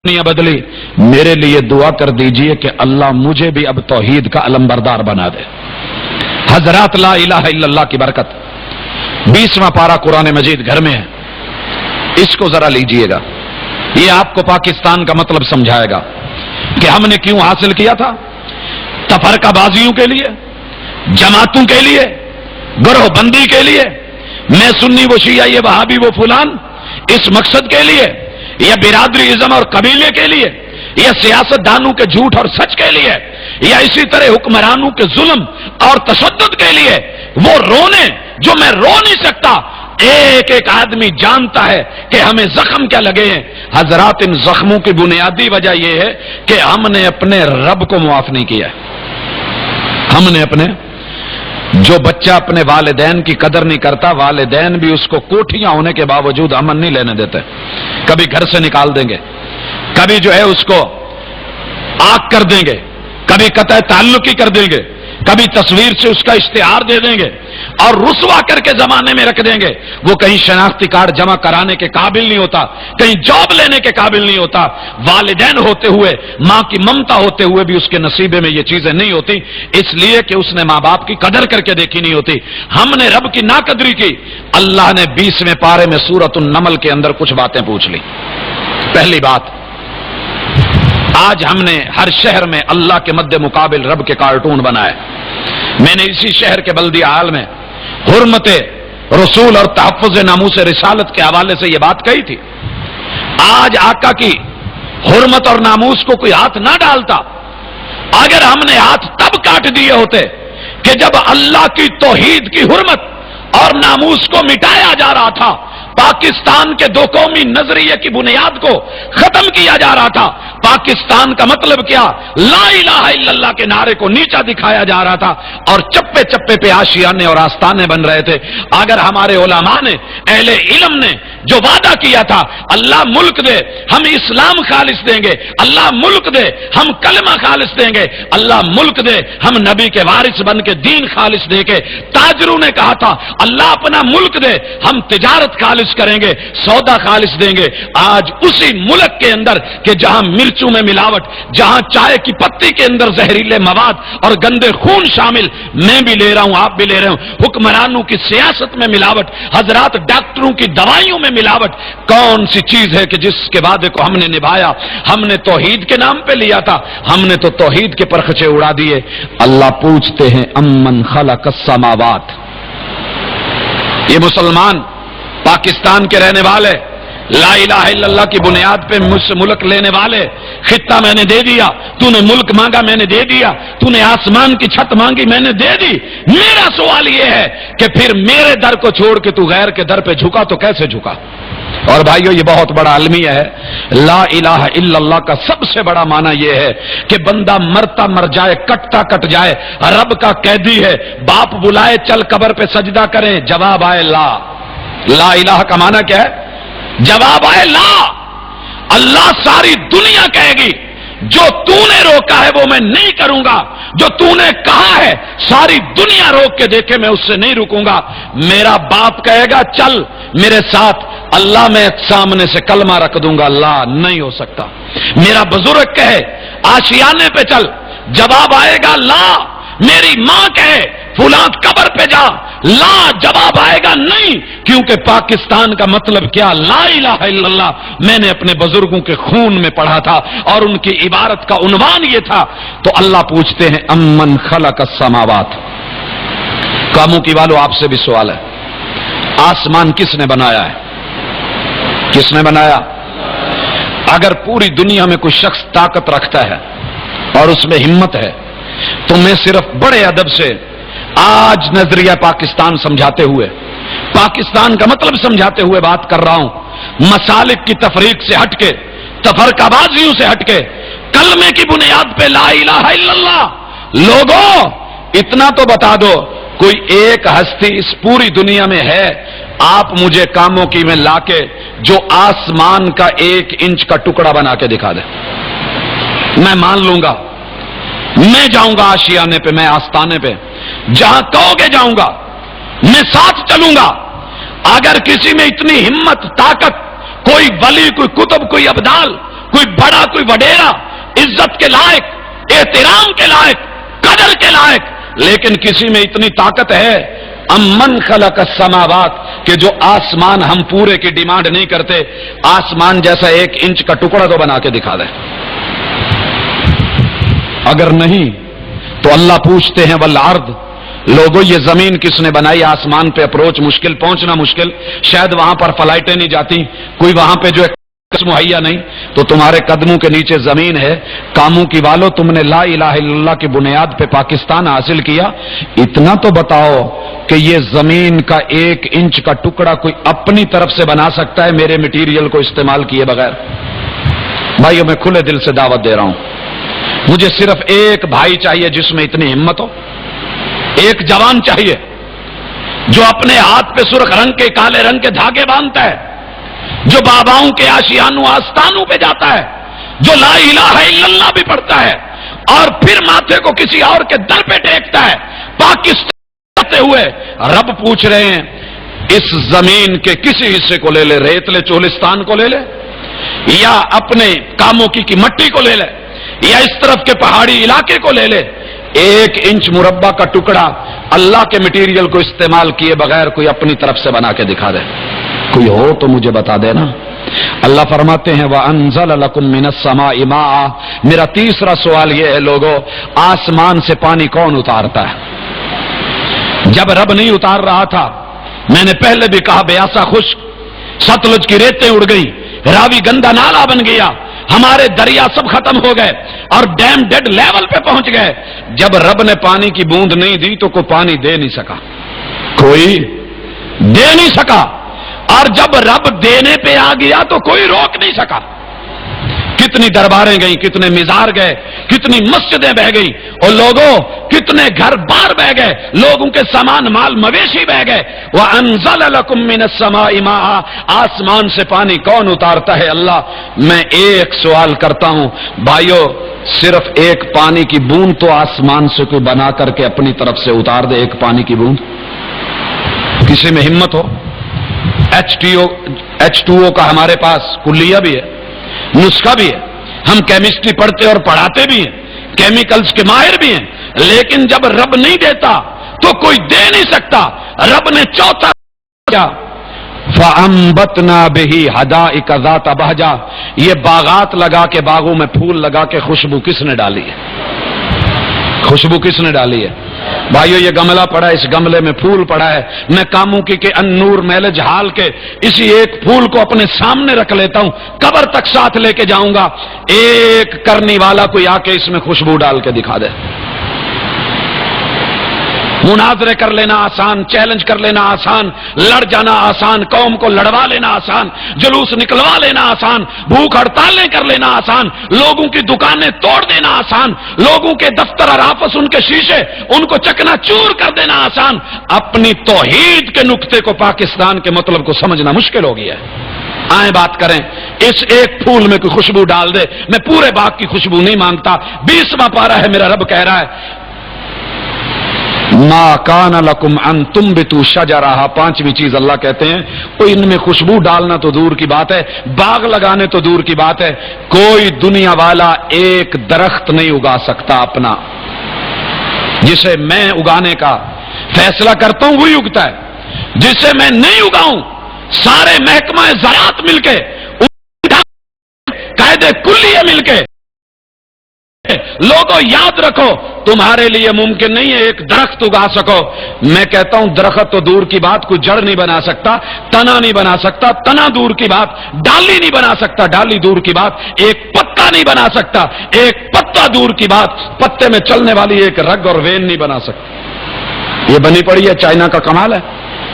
دنیا بدلی، میرے لیے دعا کر دیجئے کہ اللہ مجھے بھی اب توحید کا علمبردار بنا دے۔ حضرات لا الہ الا اللہ کی برکت 20واں پارہ قرآن مجید گھر میں ہے، اس کو ذرا لیجئے گا، یہ آپ کو پاکستان کا مطلب سمجھائے گا کہ ہم نے کیوں حاصل کیا تھا۔ تفرقہ بازیوں کے لیے، جماعتوں کے لیے، گروہ بندی کے لیے، میں سنی وہ شیعہ یہ وہابی وہ فلان، اس مقصد کے لیے، یا برادری ازم اور قبیلے کے لیے، یا سیاست دانوں کے جھوٹ اور سچ کے لیے، یا اسی طرح حکمرانوں کے ظلم اور تشدد کے لیے، وہ رونے جو میں رو نہیں سکتا، ایک ایک آدمی جانتا ہے کہ ہمیں زخم کیا لگے ہیں۔ حضرات ان زخموں کی بنیادی وجہ یہ ہے کہ ہم نے اپنے رب کو معاف نہیں کیا ہے۔ ہم نے اپنے جو بچہ اپنے والدین کی قدر نہیں کرتا، والدین بھی اس کو کوٹھیاں ہونے کے باوجود امن نہیں لینے دیتے، کبھی گھر سے نکال دیں گے، کبھی جو ہے اس کو آگ کر دیں گے، کبھی قطع تعلق ہی کر دیں گے، کبھی تصویر سے اس کا اشتہار دے دیں گے اور رسوا کر کے زمانے میں رکھ دیں گے۔ وہ کہیں شناختی کارڈ جمع کرانے کے قابل نہیں ہوتا، کہیں جاب لینے کے قابل نہیں ہوتا، والدین ہوتے ہوئے، ماں کی ممتا ہوتے ہوئے بھی اس کے نصیبے میں یہ چیزیں نہیں ہوتی، اس لیے کہ اس نے ماں باپ کی قدر کر کے دیکھی نہیں ہوتی۔ ہم نے رب کی ناقدری کی۔ اللہ نے 20ویں پارے میں سورۃ النمل کے اندر کچھ باتیں پوچھ لی۔ پہلی بات، آج ہم نے ہر شہر میں اللہ کے مد مقابل رب کے کارٹون بنائے۔ میں نے اسی شہر کے بلدیہ حال میں حرمت رسول اور تحفظ ناموس رسالت کے حوالے سے یہ بات کہی تھی۔ آج آقا کی حرمت اور ناموس کو کوئی ہاتھ نہ ڈالتا، اگر ہم نے ہاتھ تب کاٹ دیے ہوتے کہ جب اللہ کی توحید کی حرمت اور ناموس کو مٹایا جا رہا تھا، پاکستان کے دو قومی نظریے کی بنیاد کو ختم کیا جا رہا تھا، پاکستان کا مطلب کیا، لا الہ الا اللہ کے نعرے کو نیچا دکھایا جا رہا تھا اور چپے چپے پہ آشیانے اور آستانے بن رہے تھے۔ اگر ہمارے علماء نے، اہل علم نے جو وعدہ کیا تھا، اللہ ملک دے ہم اسلام خالص دیں گے، اللہ ملک دے ہم کلمہ خالص دیں گے، اللہ ملک دے ہم نبی کے وارث بن کے دین خالص دیں گے۔ تاجروں نے کہا تھا اللہ اپنا ملک دے ہم تجارت خالص کریں گے، سودا خالص دیں گے۔ آج اسی ملک کے اندر کہ جہاں مرچوں میں ملاوٹ، جہاں چائے کی پتی کے اندر زہریلے مواد اور گندے خون شامل، میں بھی لے رہا ہوں، آپ بھی لے رہے ہوں، حکمرانوں کی سیاست میں ملاوٹ، حضرات ڈاکٹروں کی دوائیوں میں ملاوٹ، کون سی چیز ہے کہ جس کے وعدے کو ہم نے نبھایا؟ ہم نے توحید کے نام پہ لیا تھا، ہم نے تو توحید کے پرخچے اڑا دیے۔ اللہ پوچھتے ہیں امن خلق السماوات، یہ مسلمان پاکستان کے رہنے والے، لا الہ الا اللہ کی بنیاد پہ مجھ سے ملک لینے والے، خطہ میں نے دے دیا، تو نے ملک مانگا میں نے دے دیا، تو نے آسمان کی چھت مانگی میں نے دے دی۔ میرا سوال یہ ہے کہ پھر میرے در کو چھوڑ کے تو غیر کے در پہ جھکا تو کیسے جھکا؟ اور بھائیو یہ بہت بڑا المیہ ہے۔ لا الہ الا اللہ کا سب سے بڑا معنی یہ ہے کہ بندہ مرتا مر جائے، کٹتا کٹ جائے، رب کا قیدی ہے، باپ بلائے چل قبر پہ سجدہ کریں، جواب آئے لا۔ لا الہ کا معنی کیا ہے؟ جواب آئے لا۔ اللہ ساری دنیا کہے گی جو تو نے روکا ہے وہ میں نہیں کروں گا، جو تو نے کہا ہے ساری دنیا روک کے دیکھے میں اس سے نہیں رکوں گا۔ میرا باپ کہے گا چل میرے ساتھ، اللہ میں سامنے سے کلمہ رکھ دوں گا، لا نہیں ہو سکتا۔ میرا بزرگ کہے آشیانے پہ چل، جواب آئے گا لا۔ میری ماں کہے فلاں قبر پہ جا، لا، جواب آئے گا نہیں، کیونکہ پاکستان کا مطلب کیا، لا الہ الا اللہ میں نے اپنے بزرگوں کے خون میں پڑھا تھا اور ان کی عبارت کا عنوان یہ تھا۔ تو اللہ پوچھتے ہیں امن خلق السماوات، کاموں کی والو آپ سے بھی سوال ہے، آسمان کس نے بنایا ہے؟ کس نے بنایا؟ اگر پوری دنیا میں کوئی شخص طاقت رکھتا ہے اور اس میں ہمت ہے تو میں صرف بڑے ادب سے آج نظریہ پاکستان سمجھاتے ہوئے، پاکستان کا مطلب سمجھاتے ہوئے بات کر رہا ہوں، مسالک کی تفریق سے ہٹ کے، تفرقہ بازیوں سے ہٹ کے، کلمے کی بنیاد پہ لا الہ الا اللہ۔ لوگوں اتنا تو بتا دو، کوئی ایک ہستی اس پوری دنیا میں ہے آپ مجھے کاموں کی میں لا کے جو آسمان کا 1 انچ کا ٹکڑا بنا کے دکھا دے؟ میں مان لوں گا، میں جاؤں گا آشیانے پہ، میں آستانے پہ، جہاں کہو گے جاؤں گا، میں ساتھ چلوں گا۔ اگر کسی میں اتنی ہمت، طاقت، کوئی ولی، کوئی کتب، کوئی ابدال، کوئی بڑا کوئی وڈیرا، عزت کے لائق، احترام کے لائق، قدر کے لائق، لیکن کسی میں اتنی طاقت ہے امن خلق السماوات کہ جو آسمان ہم پورے کی ڈیمانڈ نہیں کرتے، آسمان جیسا 1 انچ کا ٹکڑا تو بنا کے دکھا دے. اگر نہیں تو اللہ پوچھتے ہیں والارض، لوگوں یہ زمین کس نے بنائی؟ آسمان پہ اپروچ مشکل، پہنچنا مشکل، شاید وہاں پر فلائٹیں نہیں جاتی، کوئی وہاں پہ جو مہیا نہیں، تو تمہارے قدموں کے نیچے زمین ہے. کاموں کی والو، تم نے لا الہ الا اللہ کی بنیاد پہ پاکستان حاصل کیا، اتنا تو بتاؤ کہ یہ زمین کا 1 انچ کا ٹکڑا کوئی اپنی طرف سے بنا سکتا ہے میرے مٹیریل کو استعمال کیے بغیر؟ بھائیو میں کھلے دل سے دعوت دے رہا ہوں، مجھے صرف ایک بھائی چاہیے جس میں اتنی ہمت ہو، ایک جوان چاہیے جو اپنے ہاتھ پہ سرخ رنگ کے کالے رنگ کے دھاگے باندھتا ہے، جو باباؤں کے آشیانوں آستانوں پہ جاتا ہے، جو لا الہ الا اللہ بھی پڑھتا ہے اور پھر ماتھے کو کسی اور کے در پہ ٹیکتا ہے. پاکستان کرتے ہوئے رب پوچھ رہے ہیں اس زمین کے کسی حصے کو لے لے، ریتلے چولستان کو لے لے، یا اپنے کاموں کی مٹی کو لے لے، یا اس طرف کے پہاڑی علاقے کو لے لے، 1 انچ مربع کا ٹکڑا اللہ کے مٹیریل کو استعمال کیے بغیر کوئی اپنی طرف سے بنا کے دکھا دے. کوئی ہو تو مجھے بتا دینا. اللہ فرماتے ہیں وَأَنزَلَ لَكُم مِّنَ السَّمَاءِ مَاءً. میرا تیسرا سوال یہ ہے لوگوں، آسمان سے پانی کون اتارتا ہے؟ جب رب نہیں اتار رہا تھا، میں نے پہلے بھی کہا بیاسا خشک، ستلج کی ریتیں اڑ گئی، راوی گندا نالا بن گیا، ہمارے دریا سب ختم ہو گئے اور ڈیم ڈیڈ لیول پہ پہنچ گئے. جب رب نے پانی کی بوند نہیں دی تو کوئی پانی دے نہیں سکا، کوئی دے نہیں سکا، اور جب رب دینے پہ آ گیا تو کوئی روک نہیں سکا. کتنی درباریں گئیں، کتنے مزار گئے، کتنی مسجدیں بہ گئی، اور لوگوں کتنے گھر بار بہ گئے، لوگوں کے سامان مال مویشی بہ گئے. وَأَنزَلَ لَكُم مِّنَ السَّمَاءِ مَاءً. آسمان سے پانی کون اتارتا ہے؟ اللہ. میں ایک سوال کرتا ہوں بھائیو، صرف ایک پانی کی بوند تو آسمان سے کوئی بنا کر کے اپنی طرف سے اتار دے؟ ایک پانی کی بوند کسی میں ہمت ہو؟ H2O کا ہمارے پاس کلیہ بھی ہے، نسخہ بھی ہے، ہم کیمسٹری پڑھتے اور پڑھاتے بھی ہیں، کیمیکلز کے ماہر بھی ہیں، لیکن جب رب نہیں دیتا تو کوئی دے نہیں سکتا. رب نے چوتھا کیا؟ فَأَنبَتْنَا بِهِ حَدَائِقَ ذَاتَ بَهْجَةٍ. یہ باغات لگا کے، باغوں میں پھول لگا کے خوشبو کس نے ڈالی ہے؟ خوشبو کس نے ڈالی ہے؟ بھائیو یہ گملہ پڑا ہے، اس گملے میں پھول پڑا ہے، میں کاموں کی کہ انور میل جھال کے اسی ایک پھول کو اپنے سامنے رکھ لیتا ہوں، قبر تک ساتھ لے کے جاؤں گا. ایک کرنی والا کوئی آ کے اس میں خوشبو ڈال کے دکھا دے. مناظرے کر لینا آسان، چیلنج کر لینا آسان، لڑ جانا آسان، قوم کو لڑوا لینا آسان، جلوس نکلوا لینا آسان، بھوک ہڑتالیں کر لینا آسان، لوگوں کی دکانیں توڑ دینا آسان، لوگوں کے دفتر اور آفس ان کے شیشے ان کو چکنا چور کر دینا آسان. اپنی توحید کے نقطے کو، پاکستان کے مطلب کو سمجھنا مشکل ہو گیا ہے. آئیں بات کریں، اس ایک پھول میں کوئی خوشبو ڈال دے. میں پورے باغ کی خوشبو نہیں مانگتا. 20واں پارہ ہے، میرا رب کہہ رہا ہے ما کان لکم ان تنبتوا شجرہا. 5ویں چیز اللہ کہتے ہیں وہ ان میں خوشبو ڈالنا تو دور کی بات ہے، باغ لگانے تو دور کی بات ہے، کوئی دنیا والا ایک درخت نہیں اگا سکتا اپنا. جسے میں اگانے کا فیصلہ کرتا ہوں وہی اگتا ہے، جسے میں نہیں اگاؤں سارے محکمہ زراعت مل کے، قاعدے کلیہ مل کے. لوگوں یاد رکھو تمہارے لیے ممکن نہیں ہے ایک درخت اگا سکو. میں کہتا ہوں درخت تو دور کی بات، کوئی جڑ نہیں بنا سکتا، تنا نہیں بنا سکتا، تنا دور کی بات، ڈالی نہیں بنا سکتا، ڈالی دور کی بات، ایک پتا نہیں بنا سکتا، ایک پتا دور کی بات، پتے میں چلنے والی ایک رگ اور وین نہیں بنا سکتا. یہ بنی پڑی ہے، چائنا کا کمال ہے،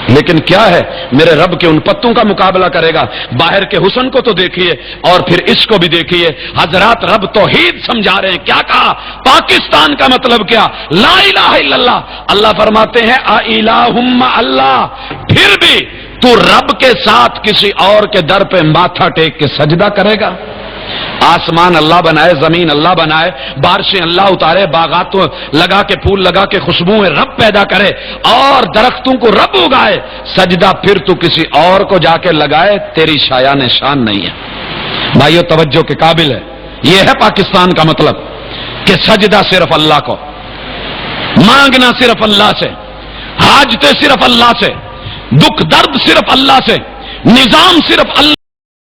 لیکن کیا ہے میرے رب کے ان پتوں کا مقابلہ کرے گا. باہر کے حسن کو تو دیکھیے اور پھر اس کو بھی دیکھیے. حضرات رب توحید سمجھا رہے ہیں. کیا کہا؟ پاکستان کا مطلب کیا؟ لا الہ الا اللہ. اللہ فرماتے ہیں الہم اللہ. پھر بھی تو رب کے ساتھ کسی اور کے در پہ ماتھا ٹیک کے سجدہ کرے گا؟ آسمان اللہ بنائے، زمین اللہ بنائے، بارشیں اللہ اتارے، باغات لگا کے پھول لگا کے خوشبوئیں رب پیدا کرے اور درختوں کو رب اگائے. سجدہ پھر تو کسی اور کو جا کے لگائے، تیری شایان شان نہیں ہے. بھائیو توجہ کے قابل ہے. یہ ہے پاکستان کا مطلب کہ سجدہ صرف اللہ کو، مانگنا صرف اللہ سے، حاجتیں صرف اللہ سے، دکھ درد صرف اللہ سے، نظام صرف اللہ